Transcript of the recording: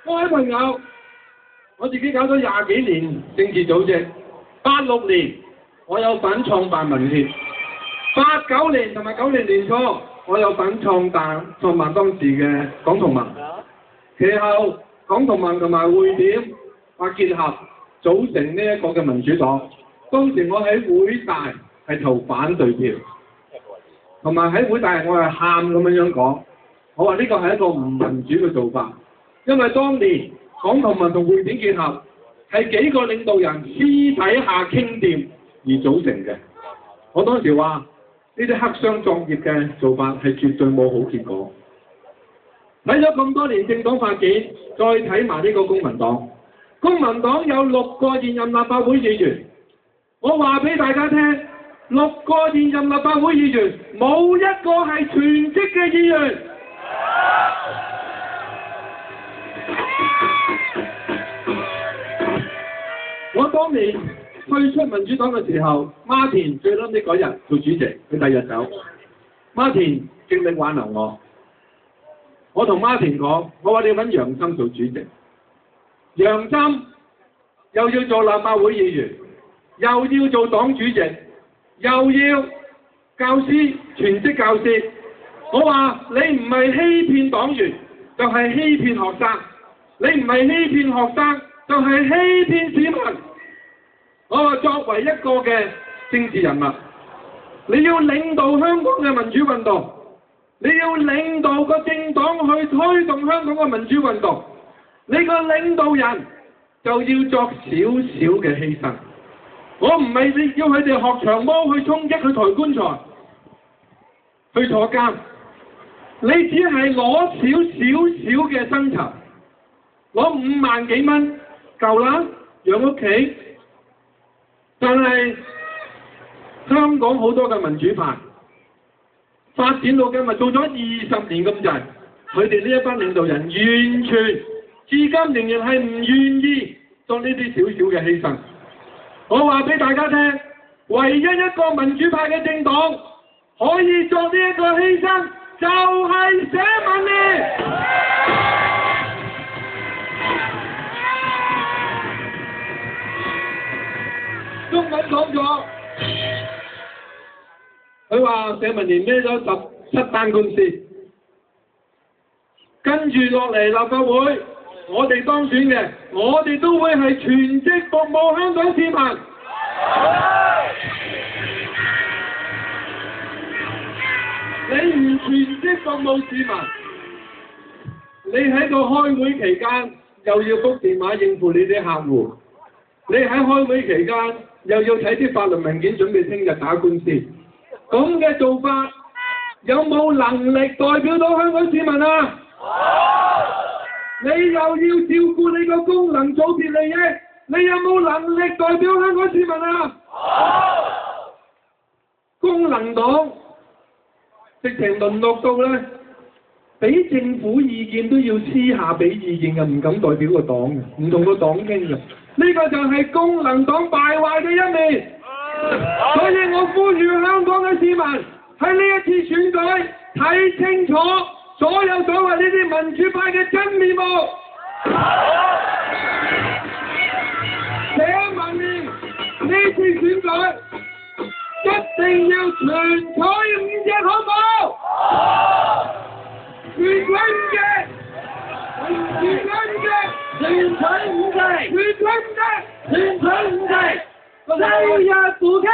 各位朋友，我自己搞咗20幾年政治組織，86年我有份創辦民協，89年同埋90年初我有份創辦當時嘅港同盟，其後港同盟同埋匯點結合組成呢一個嘅民主黨。當時我喺會大係投反對票，同埋喺會大我係喊咁樣講，我話呢個係一個唔民主嘅做法，因為當年港同盟同匯點結合係幾個領導人私底下傾掂而組成嘅。我當時話呢啲黑箱作業嘅做法係絕對冇好結果。睇咗咁多年政黨發展，再睇埋呢個公民黨，公民黨有6個現任立法會議員。我話俾大家聽，6個現任立法會議員冇一個係全職嘅議員。我當年退出民主黨嘅時候，馬田最撚尾嗰日做主席，佢第二日走。馬田極力挽留我，我同馬田講，我話你揾楊森做主席，楊森又要做立法會議員，又要做黨主席，又要教師，全職教師。我話你唔係欺騙黨員，就係欺騙學生；你唔係欺騙學生，就係欺騙市民。我話作為一個嘅政治人物，你要領導香港嘅民主運動，你要領導個政黨去推動香港嘅民主運動，你個領導人就要作少少嘅犧牲。我唔係要佢哋學長毛去衝擊去抬棺材，去坐監。你只係攞少嘅薪酬，攞5萬幾蚊夠啦，養屋企。但係香港好多嘅民主派發展到今日做咗20年咁滯，佢哋呢一班領導人完全至今仍然係唔願意做呢啲少嘅犧牲。我話俾大家聽，唯一一個民主派嘅政黨可以做呢一個犧牲，就係社民連。中文講咗，佢話社民連孭咗17單官司，跟住落嚟立法會，我哋當選嘅，我哋都會係全職服務香港市民。你唔全職服務市民，你喺度開會期間又要覆電話應付你啲客戶，你喺開會期間又要睇啲法律文件準備聽日打官司，咁嘅做法有冇能力代表到香港市民啊？你又要照顧你個功能組別利益，你有冇能力代表香港市民啊？功能黨直情淪落到咧，俾政府意見都要私下俾意見嘅，唔敢代表個黨嘅，唔同個黨傾嘅。呢個就係功能黨敗壞嘅一面。所以我呼籲香港嘅市民喺呢一次選舉睇清楚所有所謂呢啲民主派嘅真面目。社民連呢次選舉一定要全取5隻，好冇？全取5隻，全取5隻，全取5隻，全取5隻，全取5隻，4日不傾。